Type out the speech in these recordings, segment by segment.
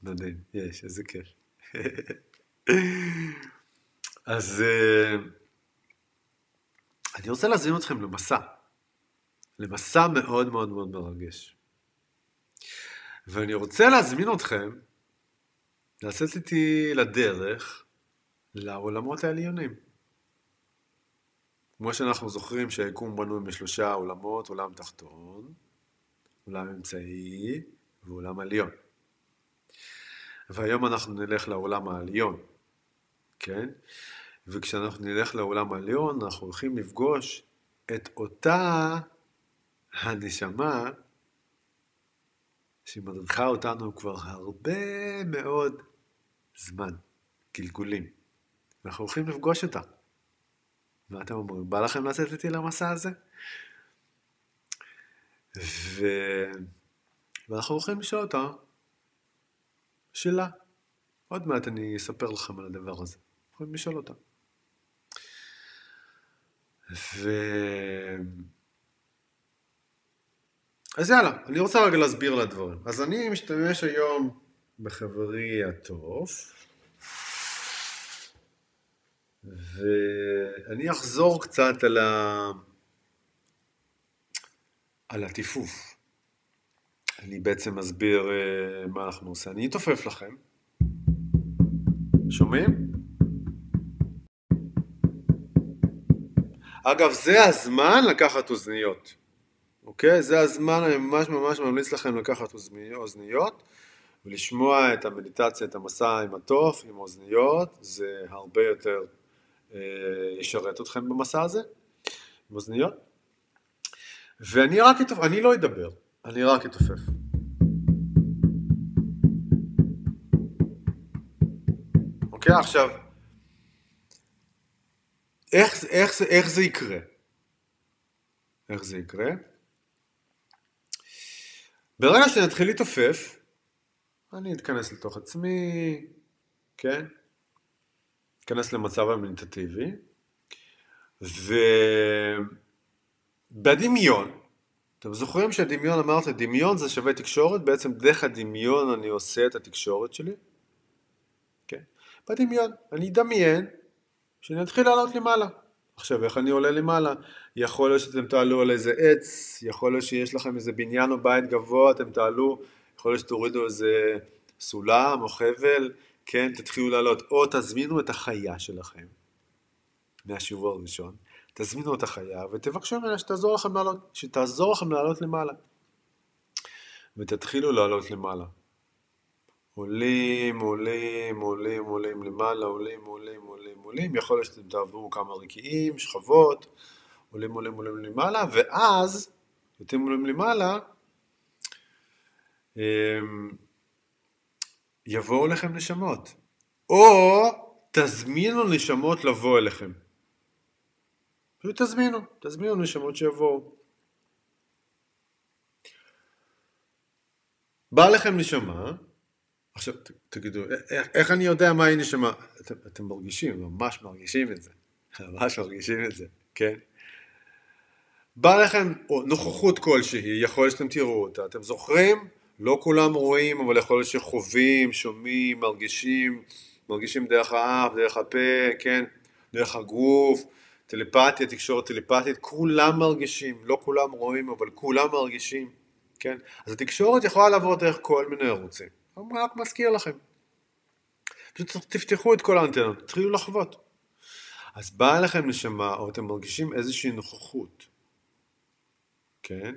מדהים, יש, איזה כיף. אז אני רוצה להזמין אתכם למסע מאוד מאוד מאוד מרגש. ואני רוצה להזמין אתכם לצאת איתי לדרך לעולמות העליונים. כמו שאנחנו זוכרים שהיקום בנוי משלושה עולמות, עולם תחתון, עולם אמצעי ועולם עליון. והיום אנחנו נלך לעולם העליון, כן? וכשאנחנו נלך לעולם העליון, אנחנו הולכים לפגוש את אותה הנשמה שמדריכה אותנו כבר הרבה מאוד זמן, גלגולים. ואנחנו הולכים לפגוש אותה. מה אתם אומרים? בא לכם לצאת איתי למסע הזה? ואנחנו הולכים לשאול אותה שאלה. עוד מעט אני אספר לכם על הדבר הזה. יכולים לשאול אותה. אז יאללה, אני רוצה רגע להסביר לדברים. אז אני משתמש היום בחברי הטוב, ואני אחזור קצת על הטיפוף. אני בעצם מסביר מה אנחנו עושים. אני אתופף לכם. שומעים? אגב, זה הזמן לקחת אוזניות. אוקיי? זה הזמן, אני ממש ממש ממליץ לכם לקחת אוזניות, ולשמוע את המדיטציה, את המסע עם התוף, עם אוזניות, זה הרבה יותר ישרת אתכם במסע הזה, עם אוזניות. ואני רק אתופף, אני לא אדבר, אני רק אתופף. אוקיי, עכשיו, איך זה יקרה? איך זה יקרה? ברגע שנתחיל להתעופף, אני אתכנס לתוך עצמי, כן? אתכנס למצב המדיטטיבי, ובדמיון, אתם זוכרים שהדמיון, אמרת, דמיון זה שווה תקשורת, בעצם דרך הדמיון אני עושה את התקשורת שלי, כן? בדמיון, אני אדמיין שאני אתחיל לעלות למעלה. עכשיו, איך אני עולה למעלה? יכול להיות שאתם תעלו על איזה עץ, יכול להיות שיש לכם איזה בניין או בית גבוה, אתם תעלו, יכול להיות שתורידו איזה סולם או חבל, כן, תתחילו לעלות, או תזמינו את החיה שלכם, מהשיעור הראשון, תזמינו את החיה ותבקשו ממנה שתעזור לכם לעלות למעלה, ותתחילו לעלות למעלה. עולים, עולים, עולים, עולים למעלה, עולים, עולים, עולים, עולים, יכול להיות שאתם תעברו כמה רקיעים, שכבות, עולים, עולים, עולים למעלה, ואז, אתם עולים למעלה, יבואו לכם נשמות, או תזמינו נשמות לבוא אליכם. פשוט תזמינו נשמות שיבואו. בא לכם נשמה, עכשיו תגידו, איך אני יודע מה היא נשמה? אתם מרגישים, ממש מרגישים את זה. ממש מרגישים את זה, כן? בא לכם נוכחות כלשהי, יכול להיות שאתם תראו אותה, אתם זוכרים? לא כולם רואים, אבל יכול להיות שחווים, שומעים, מרגישים דרך האף, דרך הפה, כן? דרך הגוף, טלפתיה, תקשורת טלפתית, כולם מרגישים, לא כולם רואים, אבל כולם מרגישים, כן? אז התקשורת יכולה לעבור דרך כל מיני ערוצים. אני רק מזכיר לכם. פשוט תפתחו את כל האנטנות, תתחילו לחוות. אז באה לכם נשמה, או אתם מרגישים איזושהי נוכחות, כן?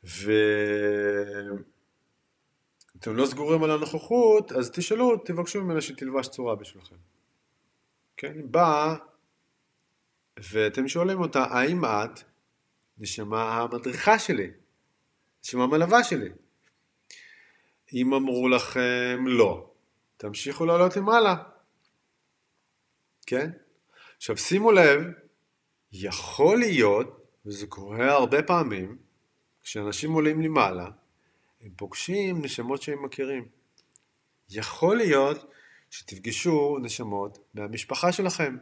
ואתם לא סגורים על הנוכחות, אז תשאלו, תבקשו ממנה שתלבש צורה בשבילכם. כן? באה, ואתם שואלים אותה, האם את נשמה המדריכה שלי? נשמה המלווה שלי? אם אמרו לכם לא, תמשיכו לעלות למעלה. כן? עכשיו שימו לב, יכול להיות, וזה קורה הרבה פעמים, כשאנשים עולים למעלה, הם פוגשים נשמות שהם מכירים. יכול להיות שתפגשו נשמות מהמשפחה שלכם.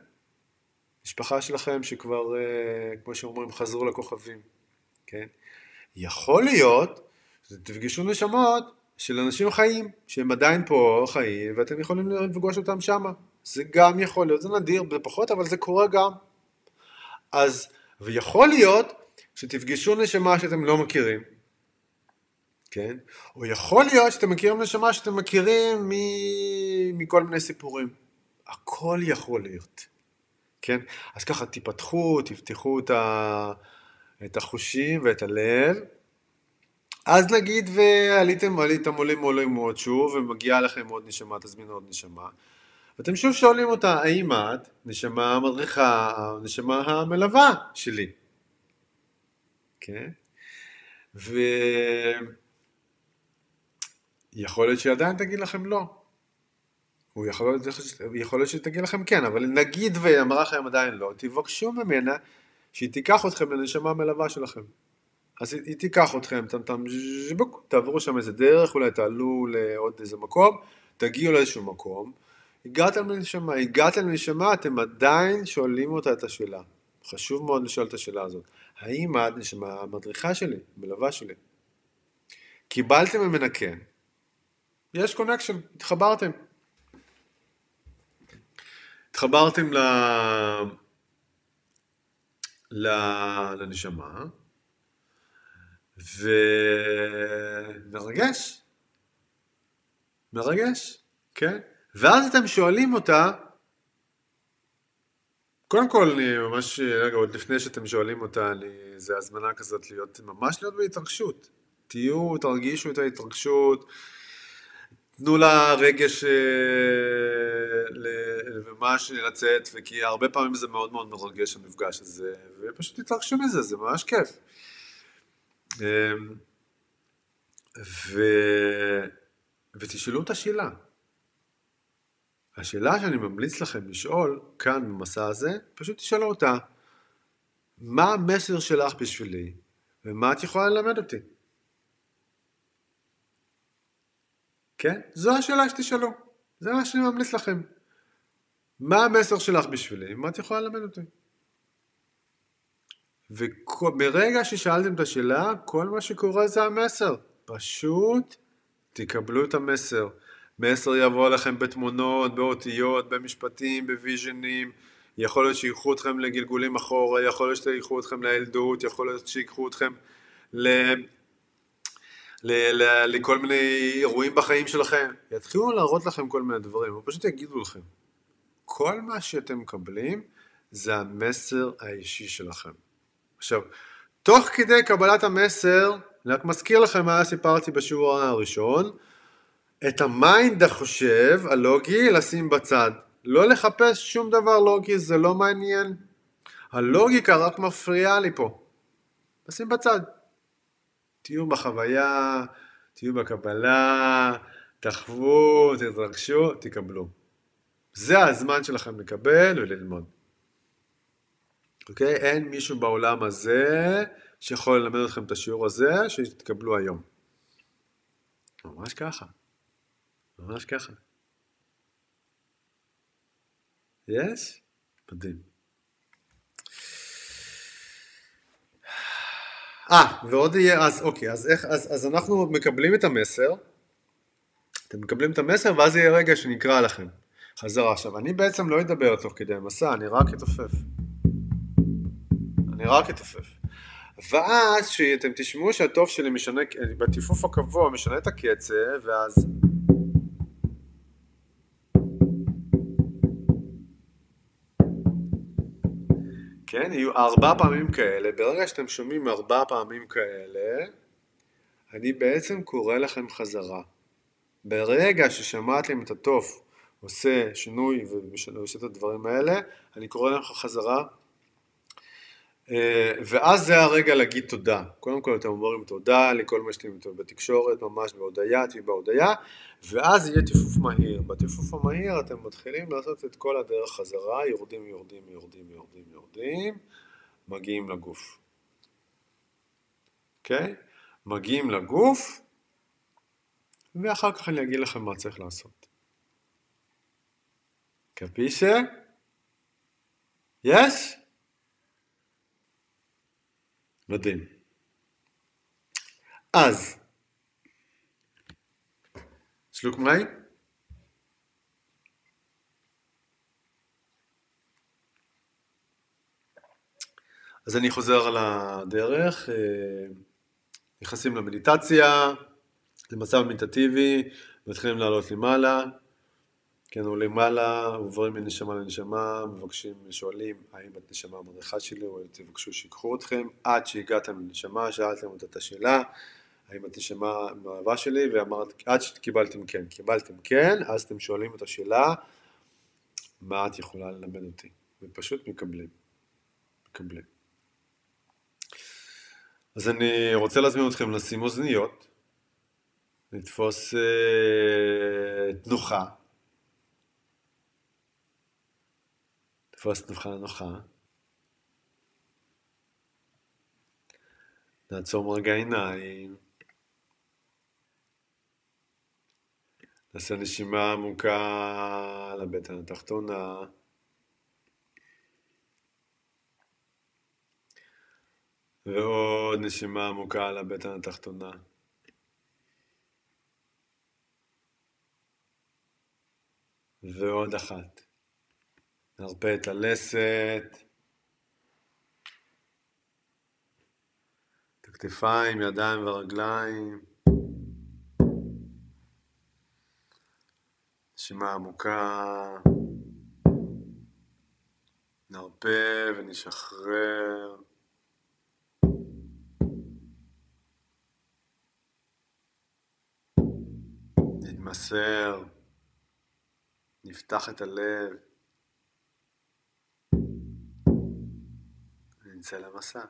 משפחה שלכם שכבר, כמו שאומרים, חזרו לכוכבים. כן? יכול להיות שתפגשו נשמות של אנשים חיים, שהם עדיין פה חיים, ואתם יכולים לפגוש אותם שמה. זה גם יכול להיות, זה נדיר, זה פחות, אבל זה קורה גם. אז, ויכול להיות שתפגשו נשמה שאתם לא מכירים, כן? או יכול להיות שאתם מכירים נשמה שאתם מכירים מכל מיני סיפורים. הכל יכול להיות, כן? אז ככה תפתחו, תפתחו את החושים ואת הלב, אז נגיד עליתם עולים מאוד שוב, ומגיעה לכם עוד נשמה, תזמינו עוד נשמה, ואתם שוב שואלים אותה, האם את נשמה המדריכה, נשמה המלווה שלי? כן? ויכול להיות שעדיין תגיד לכם לא. יכול להיות שתגיד לכם כן, אבל נגיד ואמרה לכם עדיין לא, תבקשו ממנה שהיא תיקח אתכם לנשמה המלווה שלכם. אז היא תיקח אתכם, תעברו שם איזה דרך, אולי תעלו לעוד איזה מקום, תגיעו לאיזשהו מקום, הגעתם לנשמה, אתם עדיין שואלים אותה את השאלה. חשוב מאוד לשאול את השאלה הזאת. האם את נשמה המדריכה שלי, מלווה שלי? קיבלתם ממנה כן. יש קונקשן, התחברתם לנשמה, מרגש, כן? ואז אתם שואלים אותה, קודם כל, אני ממש, רגע, עוד לפני שאתם שואלים אותה, זה הזמנה כזאת ממש להיות בהתרגשות. תרגישו את ההתרגשות, תנו לה רגש ממש לצאת, וכי הרבה פעמים זה מאוד מאוד מרגש המפגש הזה, ופשוט תתרגשו מזה, זה ממש כיף. ותשאלו את השאלה. השאלה שאני ממליץ לכם לשאול כאן במסע הזה, פשוט תשאלו אותה, מה המסר שלך בשבילי, ומה את יכולה ללמד אותי? כן? זו השאלה שתשאלו. זה מה שאני ממליץ לכם. מה המסר שלך בשבילי, ומה את יכולה ללמד אותי? וברגע ששאלתם את השאלה, כל מה שקורה זה המסר. פשוט תקבלו את המסר. מסר יבוא לכם בתמונות, באותיות, במשפטים, בוויז'נים. יכול להיות שיקחו אתכם לגלגולים אחורה, יכול להיות שיקחו אתכם לילדות, יכול להיות שיקחו אתכם לכל מיני אירועים בחיים שלכם. יתחילו להראות לכם כל מיני דברים, ופשוט יגידו לכם. כל מה שאתם מקבלים זה המסר האישי שלכם. עכשיו, תוך כדי קבלת המסר, אני רק מזכיר לכם מה סיפרתי בשיעור הראשון, את המיינד החושב, הלוגי, לשים בצד. לא לחפש שום דבר לוגי, זה לא מעניין. הלוגיקה רק מפריעה לי פה. לשים בצד. תהיו בחוויה, תהיו בקבלה, תחוו, תתרגשו, תקבלו. זה הזמן שלכם לקבל וללמוד. אוקיי? אין מישהו בעולם הזה שיכול ללמד אתכם את השיעור הזה שתקבלו היום. ממש ככה. ממש ככה. יש? מדהים. ועוד יהיה, אז אוקיי, אז אנחנו מקבלים את המסר, אתם מקבלים את המסר, ואז יהיה רגע שנקרא לכם חזרה. עכשיו, אני בעצם לא אדבר תוך כדי המסע, אני רק אתופף. ואז שאתם תשמעו שהטוב שלי משנה, בטיפוף הקבוע משנה את הקצב, ואז כן, יהיו 4 פעמים כאלה. ברגע שאתם שומעים 4 פעמים כאלה, אני בעצם קורא לכם חזרה. ברגע ששמעתם את התוף עושה שינוי ועושה את הדברים האלה, אני קורא לכם חזרה, ואז זה הרגע להגיד תודה. קודם כל אתם אומרים תודה לכל מה שאתם בתקשורת, ממש בהודעה, תהיו בהודעה, ואז יהיה טיפוף מהיר. בטיפוף המהיר אתם מתחילים לעשות את כל הדרך חזרה, יורדים, מגיעים לגוף. אוקיי? מגיעים לגוף, ואחר כך אני אגיד לכם מה צריך לעשות. קפישה? יש? מדהים. אז, שלוק מים? אז אני חוזר על הדרך, נכנסים למדיטציה, למצב מדיטטיבי, מתחילים לעלות למעלה, כן, עולים מעלה, עוברים מנשמה לנשמה, מבקשים, שואלים, האם את נשמה המדריכה שלי, או תבקשו שיקחו אתכם, עד שהגעתם לנשמה, שאלתם אותה את השאלה, האם את נשמה מאהבה שלי, ואמרת, עד שקיבלתם כן, קיבלתם כן, אז אתם שואלים את השאלה, מה את יכולה ללמד אותי? ופשוט מקבלים. אז אני רוצה להזמין אתכם לשים אוזניות, לתפוס תנוחה, נוחה, נעצום רגע עיניים, נעשה נשימה עמוקה לבטן התחתונה, ועוד נשימה עמוקה לבטן התחתונה. ועוד אחת. נרפה את הלסת, את הכתפיים, ידיים ורגליים. נשימה עמוקה. נרפה ונשחרר. נתמסר. נפתח את הלב. נצא למסע.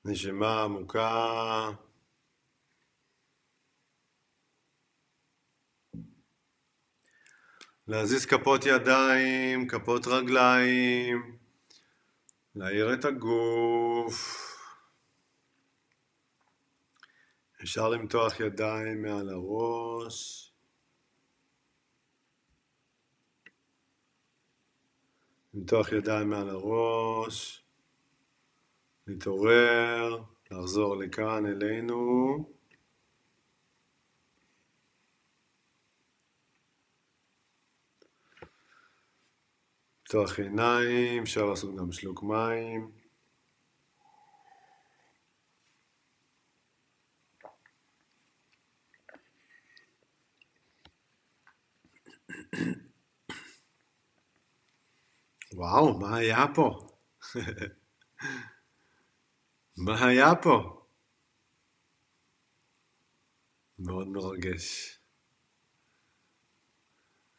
נשימה עמוקה. להזיז כפות ידיים, כפות רגליים, להעיר את הגוף. אפשר למתוח ידיים מעל הראש. למתוח ידיים מעל הראש. להתעורר, לחזור לכאן אלינו. לפתוח עיניים, אפשר לעשות גם שלוק מים. וואו, מה היה פה? מה היה פה? מאוד מרגש.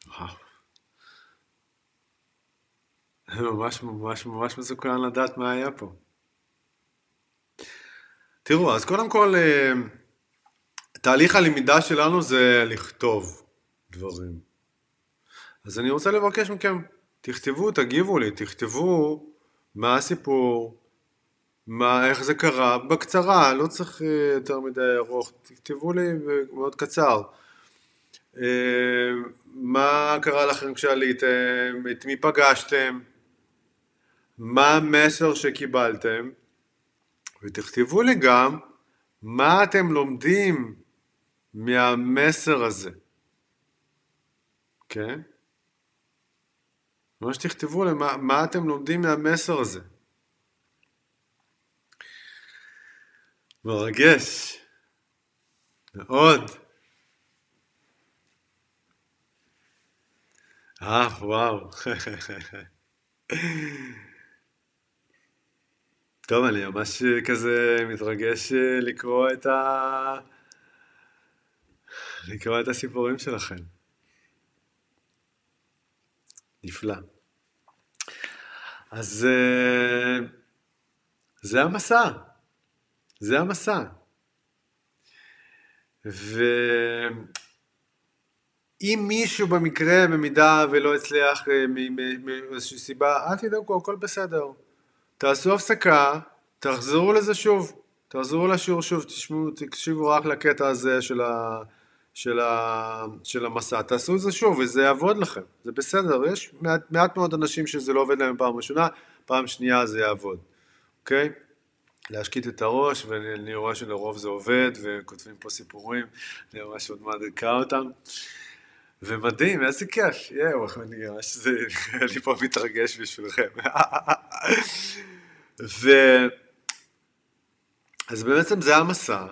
וואו. ממש מסוכן לדעת מה היה פה. תראו, אז קודם כל, תהליך הלמידה שלנו זה לכתוב דברים. אז אני רוצה לבקש מכם, תכתבו, תגיבו לי, תכתבו מה הסיפור, איך זה קרה, בקצרה, לא צריך יותר מדי ארוך, תכתבו לי מאוד קצר. מה קרה לכם כשעליתם, את מי פגשתם, מה המסר שקיבלתם, ותכתבו לי גם מה אתם לומדים מהמסר הזה. כן? ממש תכתבו לי מה אתם לומדים מהמסר הזה. מרגש. מאוד. וואו. טוב, אני ממש כזה מתרגש לקרוא את הסיפורים שלכם. נפלא. אז זה המסע. זה המסע. ואם מישהו במקרה, במידה ולא הצליח מאיזושהי סיבה, אל תדאגו, הכל בסדר. תעשו הפסקה, תחזרו לזה שוב. תחזרו לשיעור שוב, תקשיבו רק לקטע הזה של המסע. תעשו את זה שוב, וזה יעבוד לכם. זה בסדר. יש מעט מאוד אנשים שזה לא עובד להם פעם ראשונה, פעם שנייה זה יעבוד. אוקיי? להשקיט את הראש, ואני רואה שלרוב זה עובד, וכותבים פה סיפורים, אני ממש עוד מעט אקרא אותם. ומדהים, איזה כיף, אני ממש, אני פה מתרגש בשבילכם. אז בעצם זה המסע,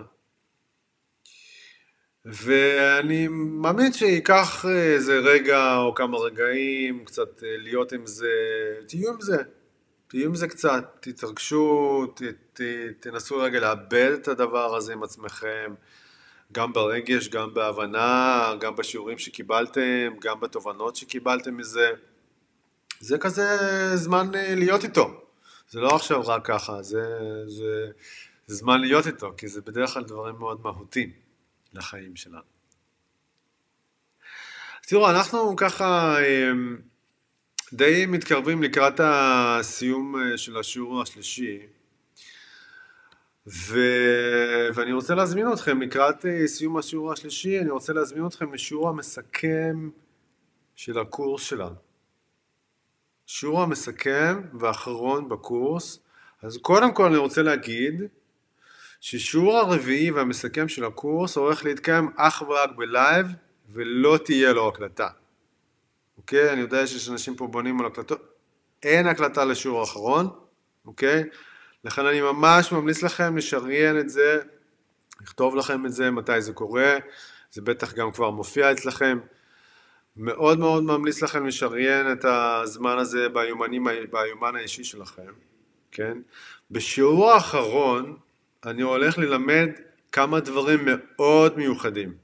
ואני מאמין שיקח איזה רגע או כמה רגעים, קצת להיות עם זה, תהיו עם זה קצת, תתרגשו, תנסו רגע לאבד את הדבר הזה עם עצמכם, גם ברגש, גם בהבנה, גם בשיעורים שקיבלתם, גם בתובנות שקיבלתם מזה. זה כזה זמן להיות איתו. זה לא עכשיו רק ככה, זה זמן להיות איתו, כי זה בדרך כלל דברים מאוד מהותיים לחיים שלנו. תראו, אנחנו ככה די מתקרבים לקראת הסיום של השיעור השלישי, ואני רוצה להזמין אתכם לקראת סיום השיעור השלישי, אני רוצה להזמין אתכם לשיעור המסכם של הקורס שלנו. שיעור המסכם והאחרון בקורס. אז קודם כל אני רוצה להגיד ששיעור הרביעי והמסכם של הקורס הולך להתקיים אך ורק בלייב, ולא תהיה לו הקלטה. אוקיי? אני יודע שיש אנשים פה בונים על הקלטות. אין הקלטה לשיעור האחרון. אוקיי? לכן אני ממש ממליץ לכם לשריין את זה, לכתוב לכם את זה, מתי זה קורה. זה בטח גם כבר מופיע אצלכם. מאוד מאוד ממליץ לכם לשריין את הזמן הזה ביומן האישי שלכם. כן? בשיעור האחרון אני הולך ללמד כמה דברים מאוד מיוחדים.